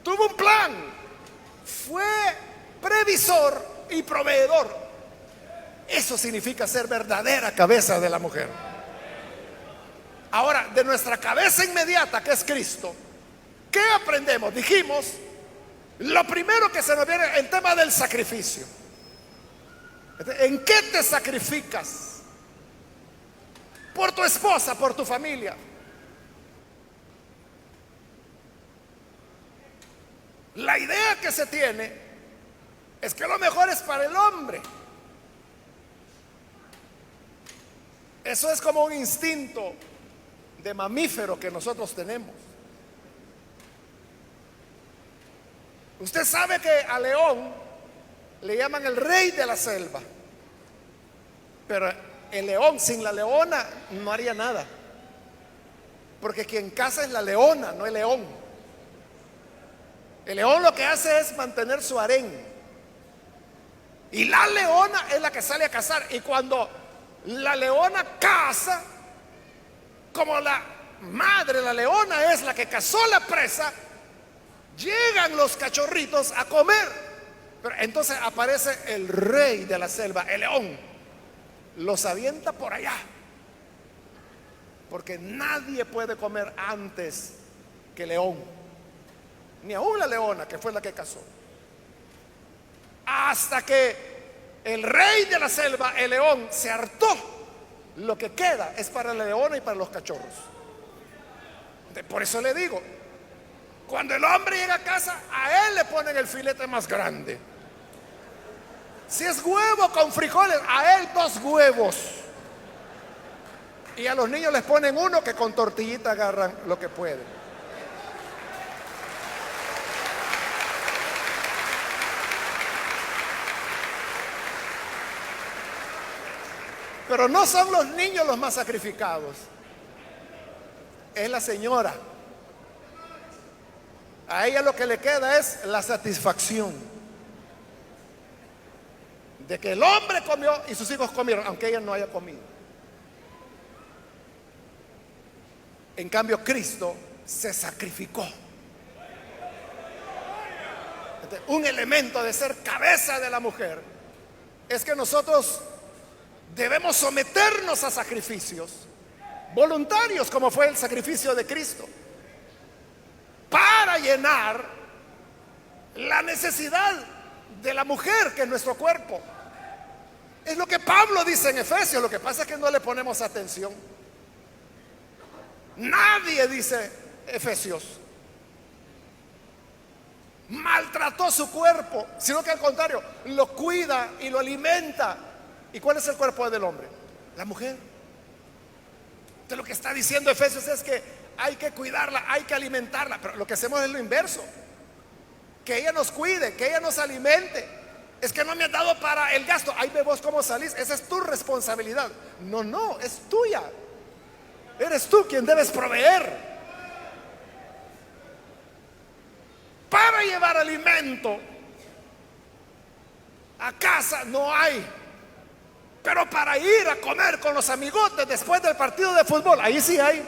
tuvo un plan, fue previsor y proveedor. Eso significa ser verdadera cabeza de la mujer. Ahora, de nuestra cabeza inmediata, que es Cristo, ¿qué aprendemos? Dijimos, lo primero que se nos viene es el tema del sacrificio. ¿En qué te sacrificas? Por tu esposa, por tu familia. La idea que se tiene es que lo mejor es para el hombre. Eso es como un instinto de mamífero que nosotros tenemos. Usted sabe que a león le llaman el rey de la selva, pero el león sin la leona no haría nada, porque quien caza es la leona, no el león. El león lo que hace es mantener su harén, y la leona es la que sale a cazar. Y cuando la leona caza, como la madre, la leona es la que cazó la presa, llegan los cachorritos a comer. Pero entonces aparece el rey de la selva, el león, los avienta por allá, porque nadie puede comer antes que el león, ni aún la leona, que fue la que cazó. Hasta que el rey de la selva, el león, se hartó, lo que queda es para la leona y para los cachorros. Por eso le digo, cuando el hombre llega a casa, a él le ponen el filete más grande. Si es huevo con frijoles, a él 2 huevos. Y a los niños les ponen uno, que con tortillita agarran lo que pueden. Pero no son los niños los más sacrificados, es la señora. A ella lo que le queda es la satisfacción de que el hombre comió y sus hijos comieron, aunque ella no haya comido. En cambio, Cristo se sacrificó. Un elemento de ser cabeza de la mujer es que nosotros debemos someternos a sacrificios voluntarios, como fue el sacrificio de Cristo, para llenar la necesidad de la mujer, que es nuestro cuerpo. Es lo que Pablo dice en Efesios. Lo que pasa es que no le ponemos atención. Nadie, dice Efesios, maltrató su cuerpo, sino que al contrario, lo cuida y lo alimenta. ¿Y cuál es el cuerpo del hombre? La mujer. Entonces lo que está diciendo Efesios es que hay que cuidarla, hay que alimentarla. Pero lo que hacemos es lo inverso, que ella nos cuide, que ella nos alimente. Es que no me has dado para el gasto. Ahí ve vos cómo salís, esa es tu responsabilidad. No, no, es tuya. Eres tú quien debes proveer. Para llevar alimento a casa no hay, pero para ir a comer con los amigotes después del partido de fútbol, ahí sí hay.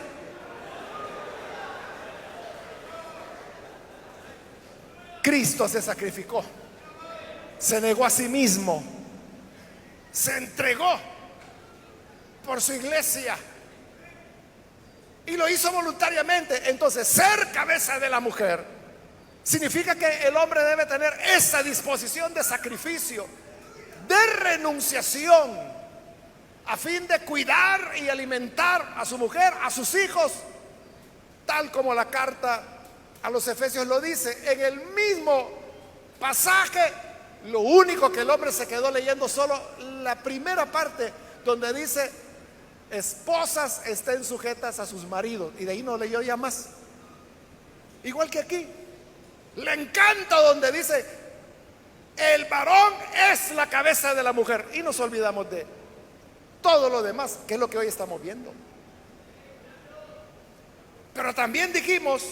Cristo se sacrificó, se negó a sí mismo, se entregó por su iglesia y lo hizo voluntariamente. Entonces, ser cabeza de la mujer significa que el hombre debe tener esa disposición de sacrificio, de renunciación, a fin de cuidar y alimentar a su mujer, a sus hijos, tal como la carta a los Efesios lo dice. En el mismo pasaje, lo único que el hombre se quedó leyendo solo la primera parte, donde dice: esposas estén sujetas a sus maridos, y de ahí no leyó ya más. Igual que aquí, le encanta donde dice: El varón es la cabeza de la mujer y nos olvidamos de todo lo demás, que es lo que hoy estamos viendo. Pero también dijimos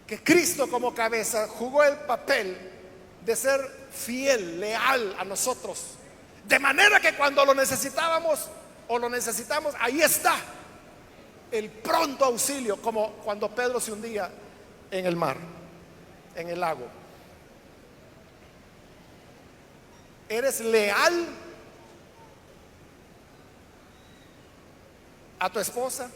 que Cristo como cabeza jugó el papel de ser fiel, leal a nosotros, de manera que cuando lo necesitábamos o lo necesitamos, ahí está el pronto auxilio, como cuando Pedro se hundía en el mar, en el lago. ¿Eres leal a tu esposa?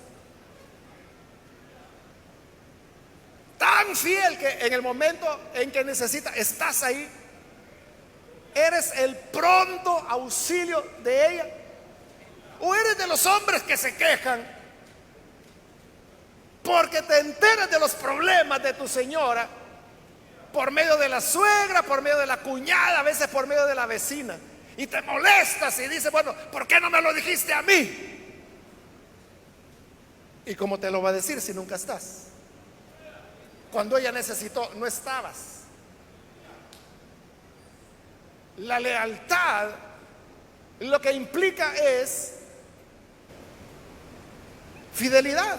Tan fiel que en el momento en que necesita, estás ahí. ¿Eres el pronto auxilio de ella? ¿O eres de los hombres que se quejan porque te enteras de los problemas de tu señora por medio de la suegra, por medio de la cuñada, a veces por medio de la vecina, y te molestas y dices, bueno, ¿por qué no me lo dijiste a mí? ¿Y cómo te lo va a decir si nunca estás? Cuando ella necesitó, no estabas. La lealtad lo que implica es fidelidad.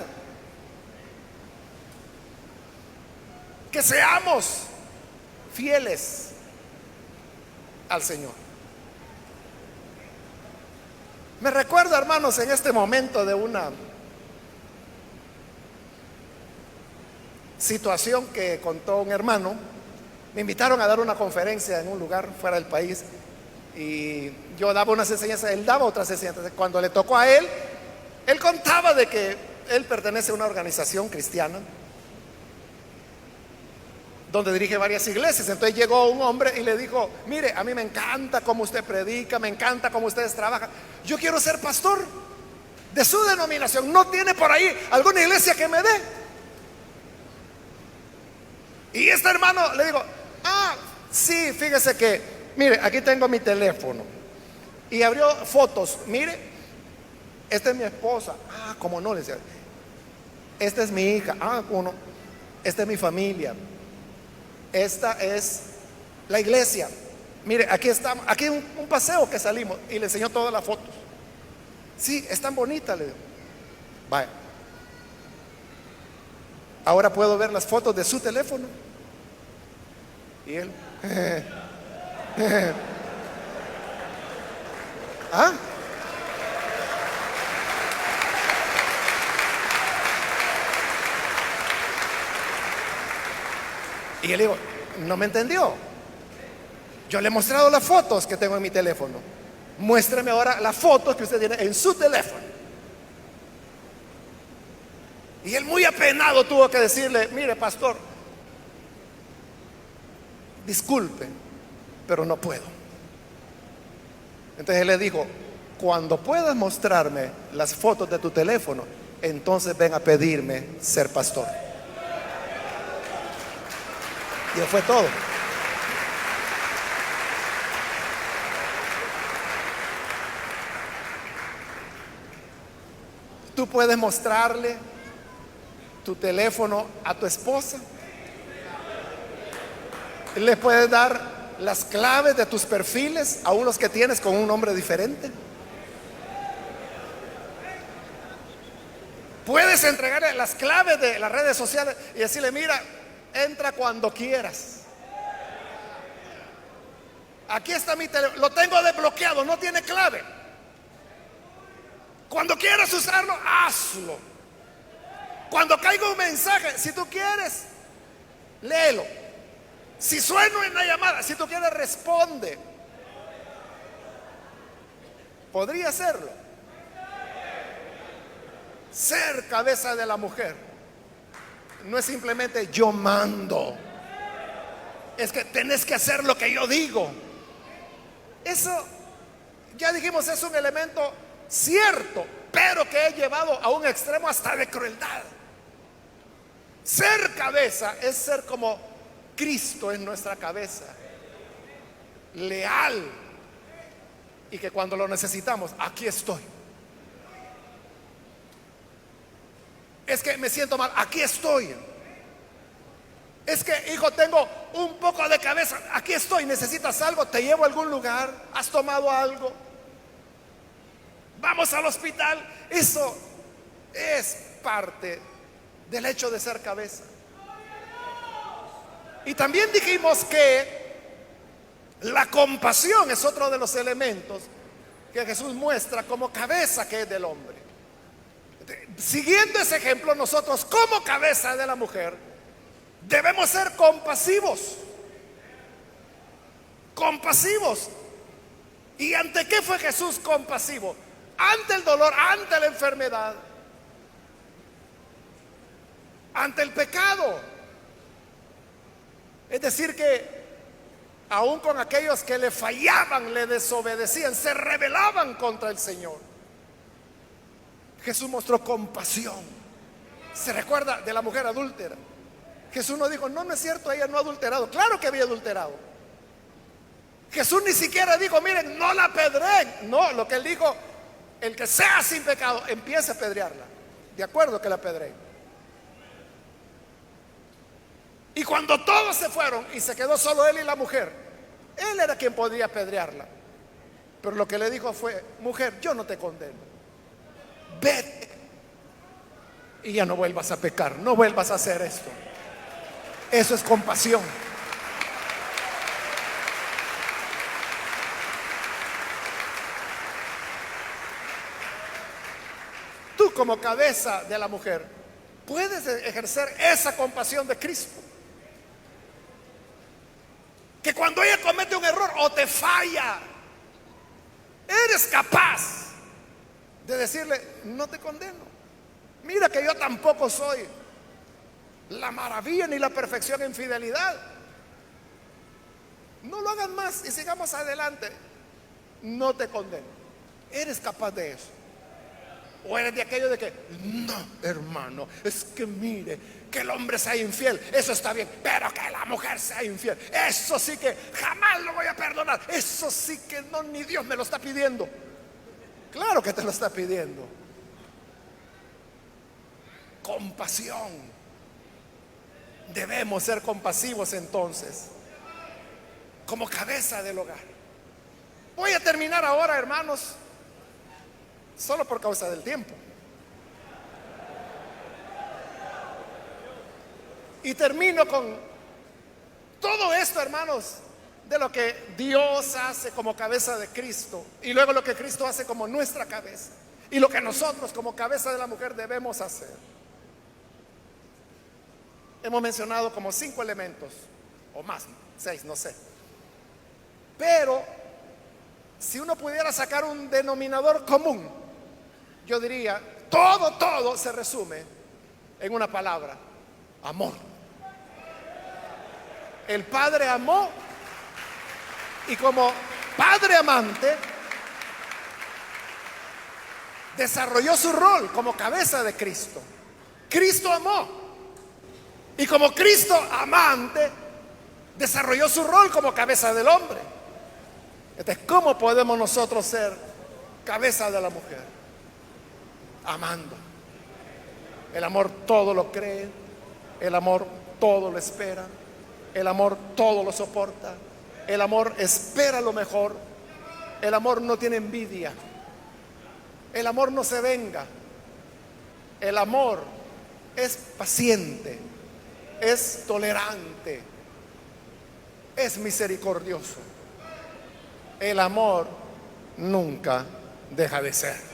Que seamos fieles al Señor. Me recuerdo, hermanos, en este momento de una situación que contó un hermano. Me invitaron a dar una conferencia en un lugar fuera del país y yo daba unas enseñanzas, él daba otras enseñanzas. Cuando le tocó a él, él contaba de que él pertenece a una organización cristiana donde dirige varias iglesias. Entonces llegó un hombre y le dijo, mire, a mí me encanta cómo usted predica, me encanta cómo ustedes trabajan, yo quiero ser pastor de su denominación, ¿no tiene por ahí alguna iglesia que me dé? Y este hermano le digo, sí, fíjese que, mire, aquí tengo mi teléfono. Y abrió fotos, mire, esta es mi esposa, cómo no, le decía, esta es mi hija, cómo no, esta es mi familia, esta es la iglesia, mire, aquí estamos, aquí un paseo que salimos, y le enseñó todas las fotos. Sí, es tan bonita, le digo. Vaya, ahora puedo ver las fotos de su teléfono. Y él, y yo le digo, no me entendió. Yo le he mostrado las fotos que tengo en mi teléfono. Muéstrame ahora las fotos que usted tiene en su teléfono. Y él, muy apenado, tuvo que decirle, mire, pastor, disculpe, pero no puedo. Entonces él le dijo, cuando puedas mostrarme las fotos de tu teléfono, entonces ven a pedirme ser pastor. Y eso fue todo. Tú puedes mostrarle tu teléfono a tu esposa. Le puedes dar las claves de tus perfiles, aún los que tienes con un nombre diferente. Puedes entregarle las claves de las redes sociales y decirle, mira, entra cuando quieras. Aquí está mi teléfono, lo tengo desbloqueado, no tiene clave. Cuando quieras usarlo, hazlo. Cuando caiga un mensaje, si tú quieres, léelo. Si suena en la llamada, si tú quieres, responde. Podría hacerlo. Ser cabeza de la mujer no es simplemente yo mando. Es que tenés que hacer lo que yo digo. Eso, ya dijimos, es un elemento cierto, pero que he llevado a un extremo hasta de crueldad. Ser cabeza es ser como Cristo es nuestra cabeza, leal, y que cuando lo necesitamos, aquí estoy. Es que me siento mal, aquí estoy. Es que, hijo, tengo un cabeza, aquí estoy, necesitas algo, te llevo a algún lugar, has tomado algo, vamos al hospital. Eso es parte del hecho de ser cabeza. Y también dijimos que la compasión es otro de los elementos que Jesús muestra como cabeza que es del hombre. Siguiendo ese ejemplo, nosotros como cabeza de la mujer debemos ser compasivos. Compasivos. ¿Y ante qué fue Jesús compasivo? Ante el dolor, ante la enfermedad, ante el pecado. Es decir que aún con aquellos que le fallaban, le desobedecían, se rebelaban contra el Señor, Jesús mostró compasión. Se recuerda de la mujer adúltera. Jesús no dijo, no, no es cierto, ella no ha adulterado. Claro que había adulterado. Jesús ni siquiera dijo, miren, no la apedreen. No, lo que él dijo, el que sea sin pecado, empiece a apedrearla. De acuerdo que la apedreen. Y cuando todos se fueron y se quedó solo él y la mujer, él era quien podía apedrearla. Pero lo que le dijo fue, mujer, yo no te condeno. Vete y ya no vuelvas a pecar, no vuelvas a hacer esto. Eso es compasión. Tú como cabeza de la mujer puedes ejercer esa compasión de Cristo, que cuando ella comete un error o te falla, eres capaz de decirle, no te condeno. Mira que yo tampoco soy la maravilla ni la perfección en fidelidad. No lo hagan más y sigamos adelante. No te condeno. Eres capaz de eso. O eres de aquello de que, no, hermano, es que mire, que el hombre sea infiel, eso está bien, pero que la mujer sea infiel, eso sí que jamás lo voy a perdonar. Eso sí que no, ni Dios me lo está pidiendo. Claro que te lo está pidiendo. Compasión. Debemos ser compasivos entonces, como cabeza del hogar. Voy a terminar ahora, hermanos, solo por causa del tiempo. Y termino con todo esto, hermanos, de lo que Dios hace como cabeza de Cristo, y luego lo que Cristo hace como nuestra cabeza, y lo que nosotros como cabeza de la mujer debemos hacer. Hemos mencionado como 5 elementos, o más, 6, no sé. Pero si uno pudiera sacar un denominador común, yo diría, todo se resume en una palabra: amor. El Padre amó, y como Padre amante desarrolló su rol como cabeza de Cristo. Cristo amó, y como Cristo amante desarrolló su rol como cabeza del hombre. Entonces, ¿cómo podemos nosotros ser cabeza de la mujer? Amando. El amor todo lo cree, el amor todo lo espera, el amor todo lo soporta, el amor espera lo mejor, el amor no tiene envidia, el amor no se venga, el amor es paciente, es tolerante, es misericordioso. El amor nunca deja de ser.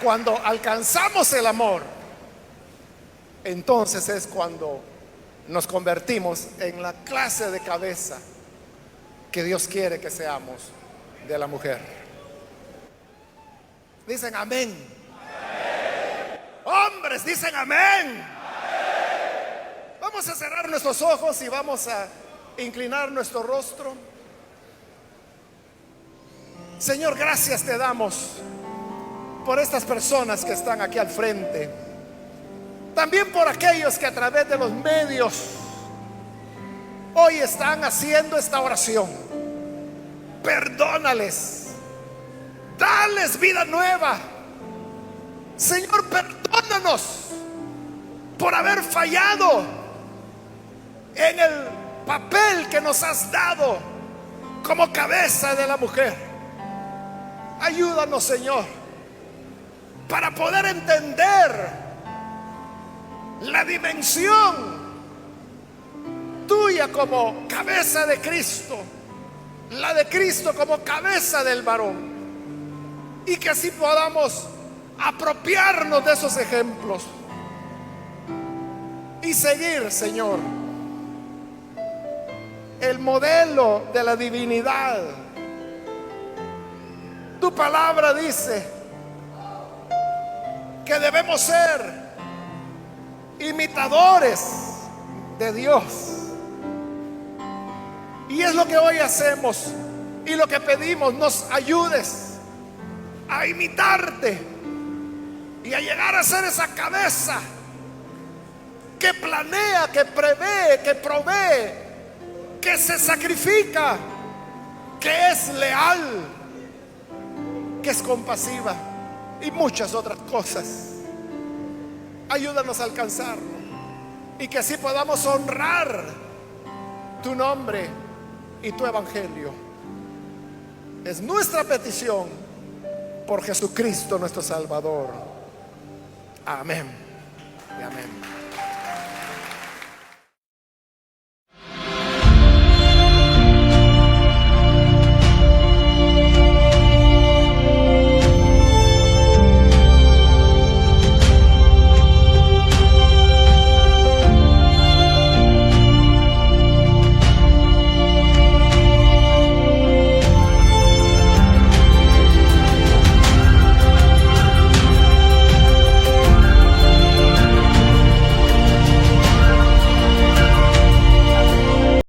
Cuando alcanzamos el amor, entonces es cuando nos convertimos en la clase de cabeza que Dios quiere que seamos de la mujer. Dicen amén. Hombres, dicen amén. Vamos a cerrar nuestros ojos y vamos a inclinar nuestro rostro. Señor, gracias te damos por estas personas que están aquí al frente. También por aquellos que a través de los medios hoy están haciendo esta oración. Perdónales. Dale dales vida nueva. Señor, perdónanos por haber fallado en el papel que nos has dado como cabeza de la mujer. Ayúdanos, Señor, para poder entender la dimensión tuya como cabeza de Cristo, la de Cristo como cabeza del varón, y que así podamos apropiarnos de esos ejemplos y seguir, Señor, el modelo de la divinidad. Tu palabra dice que debemos ser imitadores de Dios, y es lo que hoy hacemos y lo que pedimos. Nos ayudes a imitarte y a llegar a ser esa cabeza que planea, que prevé, que provee, que se sacrifica, que es leal, que es compasiva y muchas otras cosas. Ayúdanos a alcanzarlo y que así podamos honrar tu nombre y tu evangelio. Es nuestra petición por Jesucristo nuestro Salvador. Amén y amén.